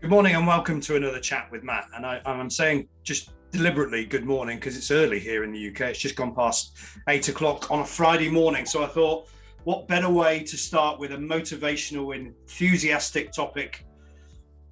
Good morning and welcome to another chat with Matt. And I'm saying just deliberately good morning because it's early here in the UK. It's just gone past 8 o'clock on a Friday morning. So I thought, what better way to start with a motivational, enthusiastic topic?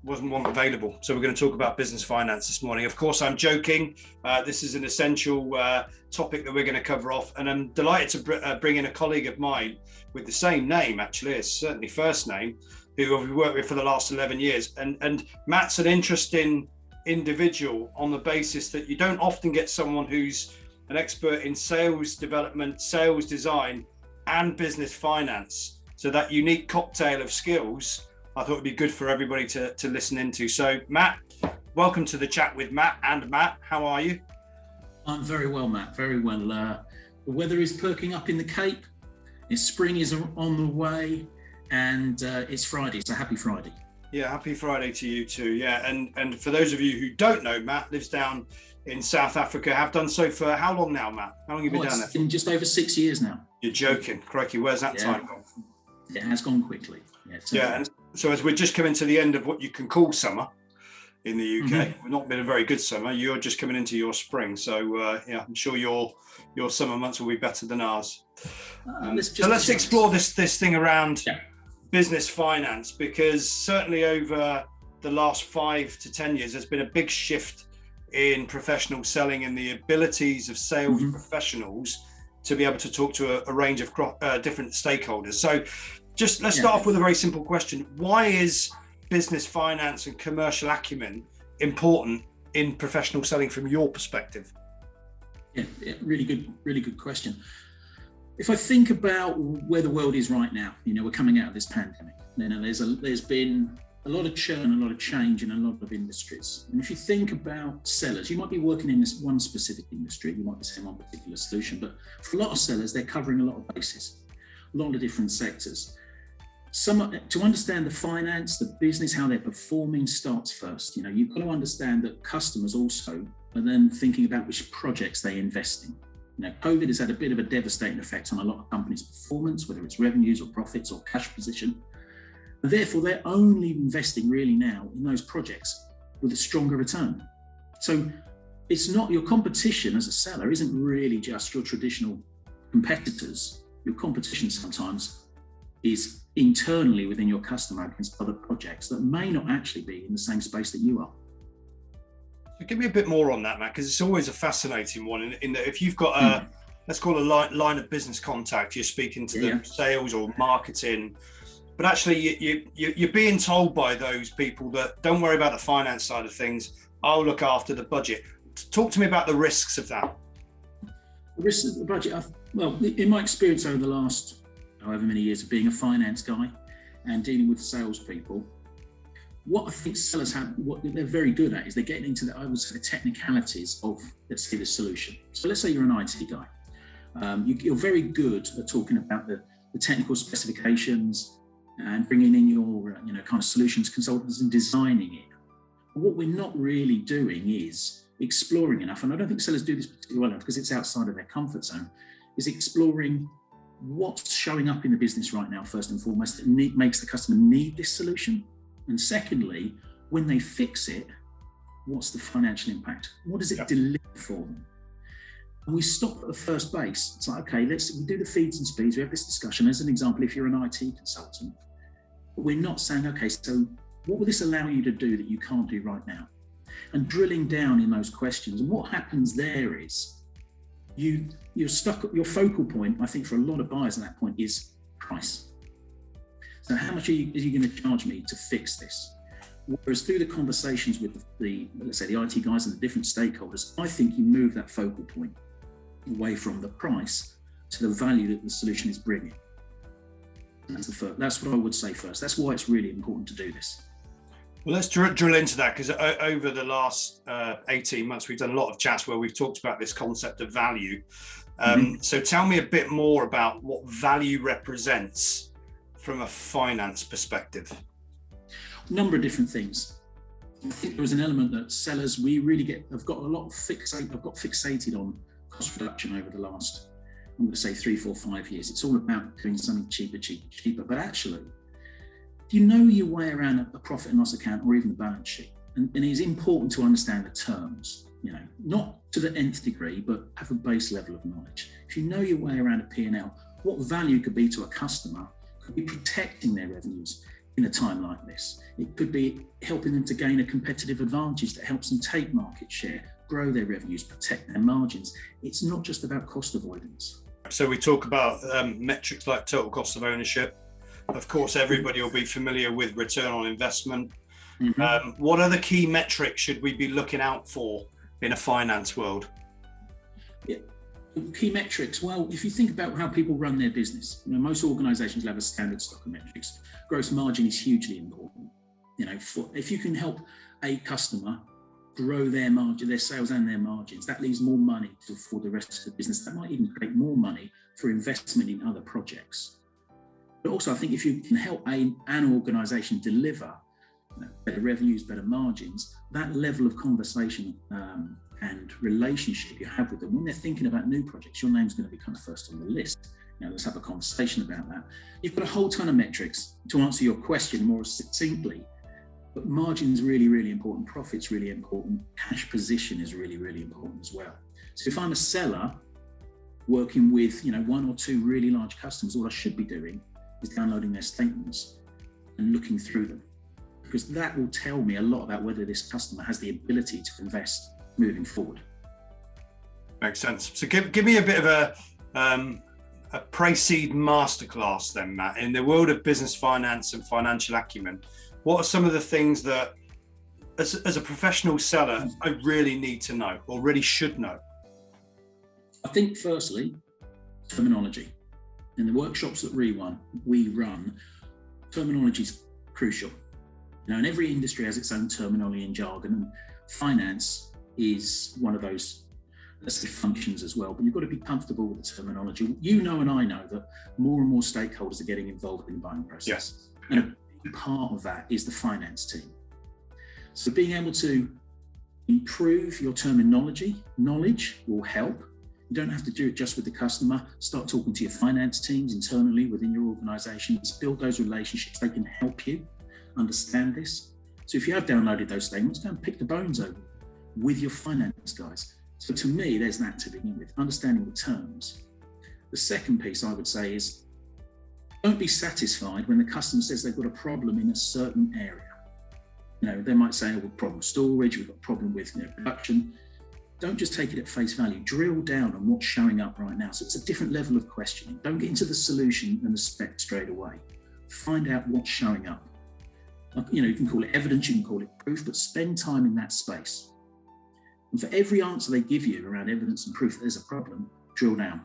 Wasn't one available. So we're going to talk about business finance this morning. Of course, I'm joking. This is an essential topic that we're going to cover off. And I'm delighted to bring in a colleague of mine with the same name, actually. It's certainly first name, who I've worked with for the last 11 years. And Matt's an interesting individual on the basis that you don't often get someone who's an expert in sales development, sales design, and business finance. So that unique cocktail of skills, I thought would be good for everybody to listen into. So Matt, welcome to the chat with Matt and Matt. How are you? I'm very well, Matt, very well. The weather is perking up in the Cape. Spring is on the way. And it's Friday, so happy Friday. Yeah, happy Friday to you too. Yeah, and for those of you who don't know, Matt lives down in South Africa. Have done so for how long now, Matt? How long have you been down there? It's been just over 6 years now. You're joking, crikey. Where's that time gone? It has gone quickly. And so as we're just coming to the end of what you can call summer in the UK, We've not been a very good summer. You're just coming into your spring, so I'm sure your summer months will be better than ours. Let's explore this thing around. Yeah. Business finance, because certainly over the last 5 to 10 years, there's been a big shift in professional selling and the abilities of sales professionals to be able to talk to a range of different stakeholders. So let's start off with a very simple question. Why is business finance and commercial acumen important in professional selling from your perspective? Yeah, really good question. If I think about where the world is right now, we're coming out of this pandemic. There's been a lot of churn, a lot of change in a lot of industries. And if you think about sellers, you might be working in this one specific industry, you might be selling one particular solution, but for a lot of sellers, they're covering a lot of bases, a lot of different sectors. To understand the finance, the business, how they're performing starts first. You've got to understand that customers also are then thinking about which projects they invest in. COVID has had a bit of a devastating effect on a lot of companies' performance, whether it's revenues or profits or cash position. And therefore, they're only investing really now in those projects with a stronger return. So it's not your competition as a seller isn't really just your traditional competitors. Your competition sometimes is internally within your customer against other projects that may not actually be in the same space that you are. Give me a bit more on that, Matt, because it's always a fascinating one. In that, if you've got let's call a line of business contact, you're speaking to the sales or marketing, but actually you're being told by those people that don't worry about the finance side of things. I'll look after the budget. Talk to me about the risks of that. The risks of the budget. Well, in my experience over the last however many years of being a finance guy and dealing with salespeople, what I think sellers what they're very good at is they're getting into the technicalities of, let's say, the solution. So let's say you're an IT guy. You're very good at talking about the technical specifications and bringing in your kind of solutions consultants and designing it. But what we're not really doing is exploring enough, and I don't think sellers do this particularly well enough because it's outside of their comfort zone, is exploring what's showing up in the business right now, first and foremost, that makes the customer need this solution. And secondly, when they fix it, what's the financial impact? What does it deliver for them? And we stop at the first base. It's like, okay, we do the feeds and speeds. We have this discussion. As an example, if you're an IT consultant, but we're not saying, okay, so what will this allow you to do that you can't do right now? And drilling down in those questions. And what happens there is you're stuck at your focal point, I think for a lot of buyers at that point, is price. So how much are you going to charge me to fix this? Whereas through the conversations with let's say the IT guys and the different stakeholders, I think you move that focal point away from the price to the value that the solution is bringing. That's what I would say first. That's why it's really important to do this. Well, let's drill into that, because over the last 18 months, we've done a lot of chats where we've talked about this concept of value. So tell me a bit more about what value represents from a finance perspective. A number of different things. I think there was an element that sellers, we really have got fixated on cost reduction over the last, I'm going to say 3, 4, 5 years. It's all about doing something cheaper. But actually, if you know your way around a profit and loss account or even the balance sheet, and it's important to understand the terms, not to the nth degree, but have a base level of knowledge. If you know your way around a P&L, what value could be to a customer could be protecting their revenues in a time like this. It could be helping them to gain a competitive advantage that helps them take market share, grow their revenues, protect their margins. It's not just about cost avoidance. So we talk about metrics like total cost of ownership. Of course, everybody will be familiar with return on investment. Mm-hmm. What other key metrics should we be looking out for in a finance world? Yeah. Key metrics. Well, if you think about how people run their business, most organizations have a standard stock of metrics. Gross margin is hugely important. If you can help a customer grow their margin, their sales and their margins, that leaves more money for the rest of the business. That might even create more money for investment in other projects. But also, I think if you can help an organization deliver better revenues, better margins, that level of conversation and relationship you have with them, when they're thinking about new projects, your name's going to be kind of first on the list. Let's have a conversation about that. You've got a whole ton of metrics to answer your question more succinctly, but margin's really, really important. Profit's really important. Cash position is really, really important as well. So if I'm a seller working with, one or two really large customers, all I should be doing is downloading their statements and looking through them, because that will tell me a lot about whether this customer has the ability to invest moving forward. Makes sense. So give me a bit of a pre-seed masterclass then, Matt. In the world of business finance and financial acumen, what are some of the things that, as a professional seller, I really need to know or really should know? I think firstly, terminology. In the workshops that we run, terminology is crucial. And every industry has its own terminology and jargon, and finance is one of those, let's say, functions as well. But you've got to be comfortable with the terminology. And I know that more and more stakeholders are getting involved in the buying process. Yes. And a big part of that is the finance team. So being able to improve your terminology, knowledge will help. You don't have to do it just with the customer. Start talking to your finance teams internally within your organizations. Build those relationships. They can help you understand this. So if you have downloaded those statements, go and pick the bones over with your finance guys. So to me, there's that to begin with, understanding the terms. The second piece I would say is, don't be satisfied when the customer says they've got a problem in a certain area. They might say, we've got a problem with storage, we've got a problem with production. Don't just take it at face value. Drill down on what's showing up right now. So it's a different level of questioning. Don't get into the solution and the spec straight away. Find out what's showing up. You can call it evidence, you can call it proof, but spend time in that space. And for every answer they give you around evidence and proof that there's a problem, drill down.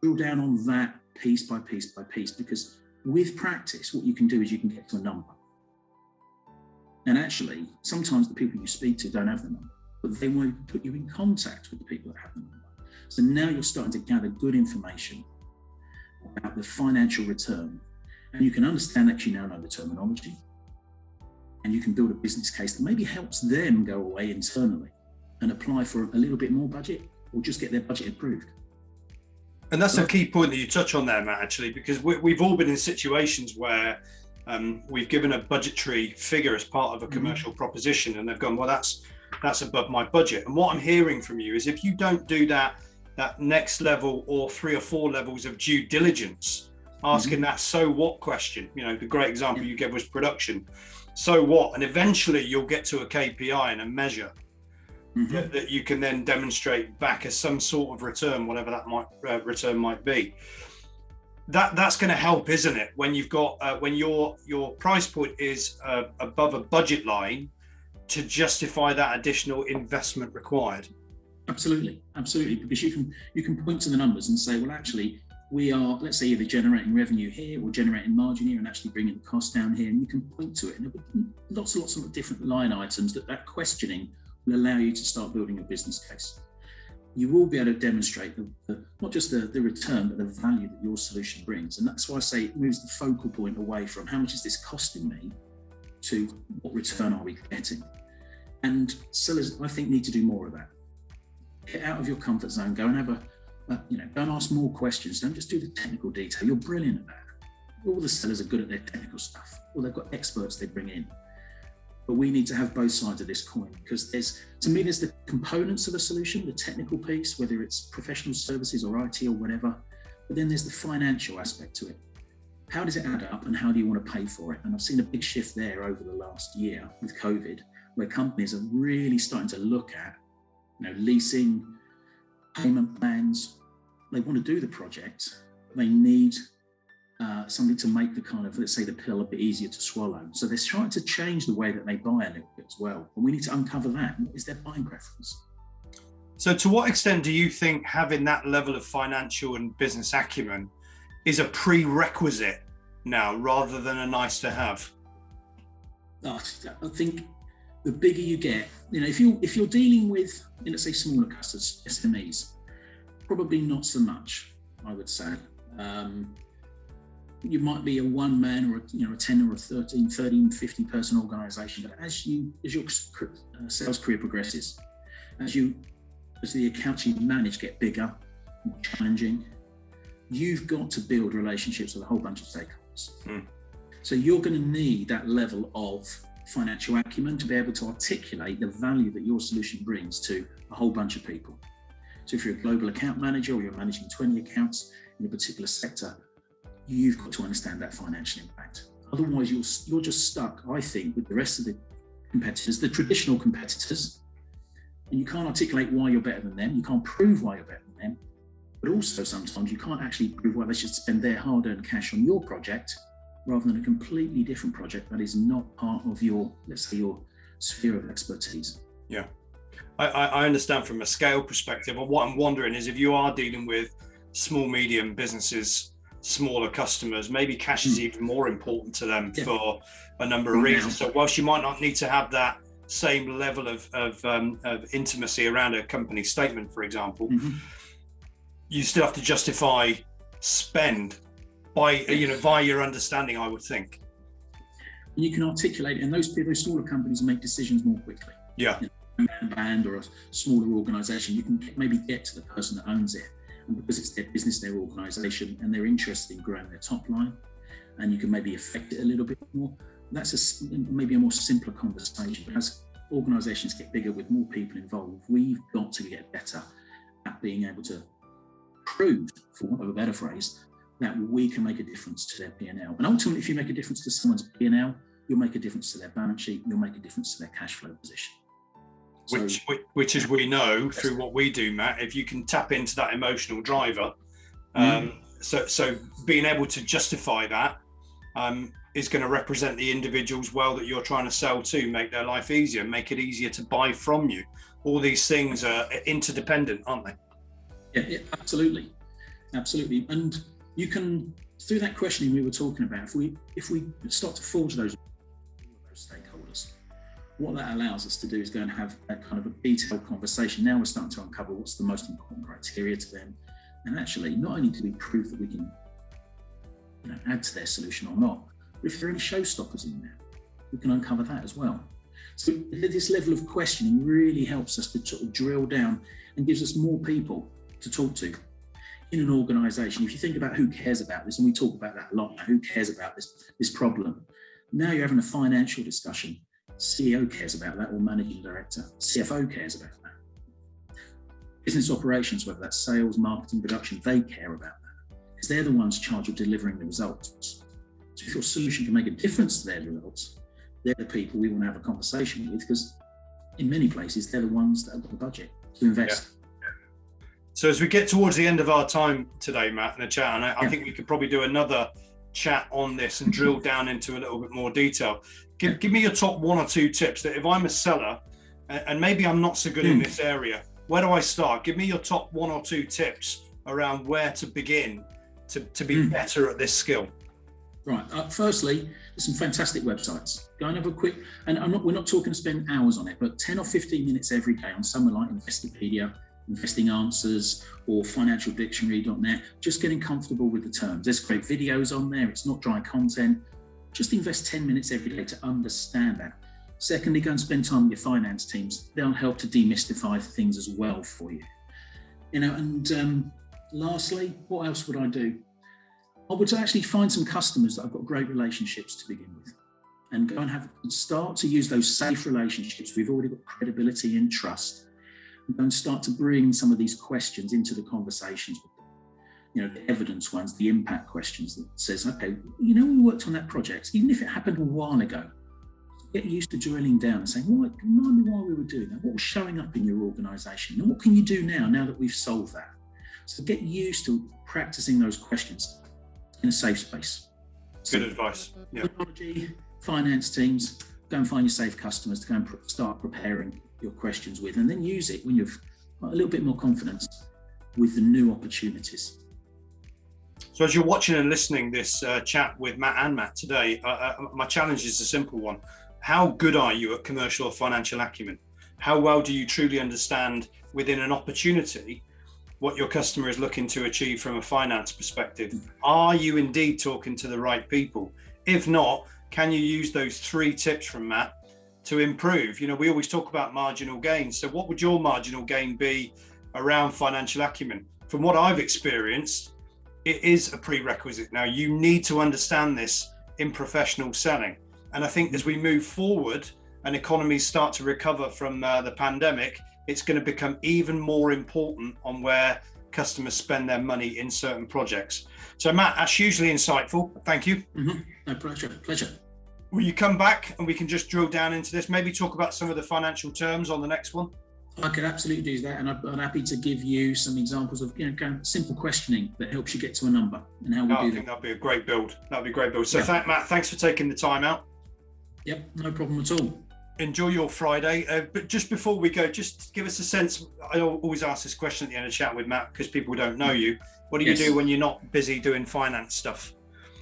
Drill down on that piece by piece by piece, because with practice, what you can do is you can get to a number. And actually, sometimes the people you speak to don't have the number, but they won't put you in contact with the people that have the number. So now you're starting to gather good information about the financial return. And you can understand that you now know the terminology, and you can build a business case that maybe helps them go away internally and apply for a little bit more budget, or just get their budget approved. And that's a key point that you touch on there, Matt, actually, because we've all been in situations where we've given a budgetary figure as part of a commercial proposition, and they've gone, well, that's above my budget. And what I'm hearing from you is, if you don't do that next level or 3 or 4 levels of due diligence, asking that so what question, the great example you gave was production. So what? And eventually you'll get to a KPI and a measure that you can then demonstrate back as some sort of return, whatever that return might be. That's going to help, isn't it? When you've got when your price point is above a budget line, to justify that additional investment required. Absolutely, because you can point to the numbers and say, well, actually, we are, let's say, either generating revenue here or generating margin here, and actually bringing the cost down here, and you can point to it. And there are lots of different line items that questioning will allow you to start building a business case. You will be able to demonstrate not just the return, but the value that your solution brings. And that's why I say it moves the focal point away from how much is this costing me to what return are we getting. And sellers, I think, need to do more of that. Get out of your comfort zone, go and have go and ask more questions. Don't just do the technical detail. You're brilliant at that. all the sellers are good at their technical stuff, or they've got experts they bring in. But we need to have both sides of this coin, because there's the components of a solution, the technical piece, whether it's professional services or IT or whatever, but then there's the financial aspect to it. How does it add up and how do you want to pay for it? And I've seen a big shift there over the last year with COVID, where companies are really starting to look at, leasing, payment plans. They want to do the project. They need something to make the kind of, let's say, the pill a bit easier to swallow. So they're trying to change the way that they buy a little bit as well. And we need to uncover that. What is their buying preference? So to what extent do you think having that level of financial and business acumen is a prerequisite now rather than a nice to have? I think the bigger you get, if you're dealing with, let's say, smaller customers, SMEs, probably not so much, I would say. You might be a one man or a 10 or a 13, 50 person organization, but as your sales career progresses, as the accounts you manage get bigger, more challenging, you've got to build relationships with a whole bunch of stakeholders. So you're going to need that level of financial acumen to be able to articulate the value that your solution brings to a whole bunch of people. So if you're a global account manager or you're managing 20 accounts in a particular sector, you've got to understand that financial impact. Otherwise, you're just stuck, I think, with the rest of the competitors, the traditional competitors, and you can't articulate why you're better than them. You can't prove why you're better than them. But also sometimes you can't actually prove why they should spend their hard-earned cash on your project rather than a completely different project that is not part of your, let's say, your sphere of expertise. Yeah, I understand from a scale perspective. But what I'm wondering is if you are dealing with small, medium businesses, smaller customers, maybe cash is even more important to them for a number of reasons. So whilst you might not need to have that same level of intimacy around a company statement, for example, you still have to justify spend by via your understanding, I would think. And you can articulate it, and those smaller companies make decisions more quickly. Yeah. A band or a smaller organization, you can maybe get to the person that owns it. And because it's their business, their organization, and they're interested in growing their top line, and you can maybe affect it a little bit more, that's maybe a more simpler conversation. But as organizations get bigger with more people involved, we've got to get better at being able to prove, for want of a better phrase, that we can make a difference to their P&L. And ultimately, if you make a difference to someone's P&L, you'll make a difference to their balance sheet, you'll make a difference to their cash flow position. Which as we know through what we do, Matt, if you can tap into that emotional driver, so being able to justify that is going to represent the individuals well that you're trying to sell to, make their life easier, make it easier to buy from you. All these things are interdependent, aren't they? Yeah, absolutely. And you can, through that questioning we were talking about, if we start to forge those stakeholders, what that allows us to do is go and have that kind of a detailed conversation. Now we're starting to uncover what's the most important criteria to them. And actually, not only do we prove that we can add to their solution or not, but if there are any showstoppers in there, we can uncover that as well. So this level of questioning really helps us to sort of drill down and gives us more people to talk to in an organization. If you think about who cares about this, and we talk about that a lot, who cares about this problem? Now you're having a financial discussion. CEO cares about that, or managing director. CFO cares about that. Business operations, whether that's sales, marketing, production, they care about that because they're the ones charged with delivering the results. So if your solution can make a difference to their results, they're the people we want to have a conversation with, because in many places, they're the ones that have got the budget to invest. Yeah. So as we get towards the end of our time today, Matt, in the chat, and I think we could probably do another chat on this and drill down into a little bit more detail. Give me your top one or two tips that if I'm a seller and maybe I'm not so good in this area, where do I start? Give me your top one or two tips around where to begin to be better at this skill. Right. Firstly, there's some fantastic websites. Go and have a quick, and we're not talking to spend hours on it, but 10 or 15 minutes every day on somewhere like Investopedia, Investing Answers, or financialdictionary.net, just getting comfortable with the terms. There's great videos on there. It's not dry content. Just invest 10 minutes every day to understand that. Secondly, go and spend time with your finance teams. They'll help to demystify things as well for you. And lastly, what else would I do? I would actually find some customers that I've got great relationships to begin with, and go and start to use those safe relationships. We've already got credibility and trust, and go and start to bring some of these questions into the conversations with them. The evidence ones, the impact questions that says, okay, we worked on that project, even if it happened a while ago. Get used to drilling down and saying, well, remind me why we were doing that. What was showing up in your organisation? And what can you do now that we've solved that? So get used to practicing those questions in a safe space. Good advice. Yeah. Technology, finance teams, go and find your safe customers to go and start preparing your questions with, and then use it when you've got a little bit more confidence with the new opportunities. So as you're watching and listening this chat with Matt and Matt today, my challenge is a simple one. How good are you at commercial or financial acumen? How well do you truly understand within an opportunity what your customer is looking to achieve from a finance perspective? Are you indeed talking to the right people? If not, can you use those 3 tips from Matt to improve? We always talk about marginal gains. So what would your marginal gain be around financial acumen? From what I've experienced, it is a prerequisite. Now, you need to understand this in professional selling. And I think as we move forward and economies start to recover from the pandemic, it's going to become even more important on where customers spend their money in certain projects. So Matt, that's hugely insightful. Thank you. Mm-hmm. No, pleasure. Will you come back and we can just drill down into this, maybe talk about some of the financial terms on the next one? I could absolutely do that, and I'm happy to give you some examples of simple questioning that helps you get to a number and how we do that. I think that'd be a great build. So yeah. Matt, thanks for taking the time out. Yep, no problem at all. Enjoy your Friday. But just before we go, just give us a sense. I always ask this question at the end of the chat with Matt because people don't know you. What do you do when you're not busy doing finance stuff?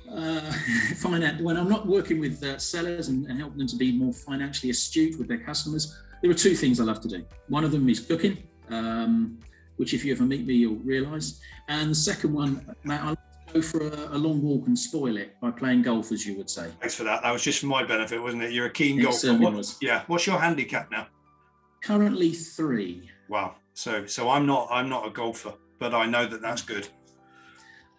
When I'm not working with sellers and helping them to be more financially astute with their customers, there are 2 things I love to do. One of them is cooking, which if you ever meet me, you'll realise. And the second one, Matt, I like to go for a long walk and spoil it by playing golf, as you would say. Thanks for that. That was just for my benefit, wasn't it? You're a keen golfer. Yeah. What's your handicap now? Currently 3. Wow. So I'm not a golfer, but I know that that's good.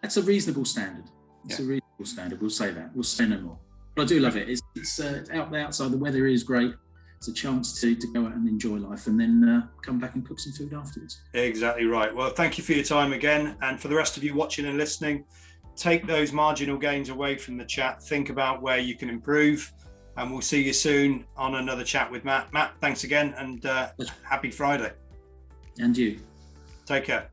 That's a reasonable standard. It's a reasonable standard. We'll say that. We'll say no more. But I do love it. It's out there outside. The weather is great. It's a chance to go out and enjoy life, and then come back and cook some food afterwards. Exactly right. Well, thank you for your time again. And for the rest of you watching and listening, take those marginal gains away from the chat. Think about where you can improve. And we'll see you soon on another chat with Matt. Matt, thanks again, and happy Friday. And you. Take care.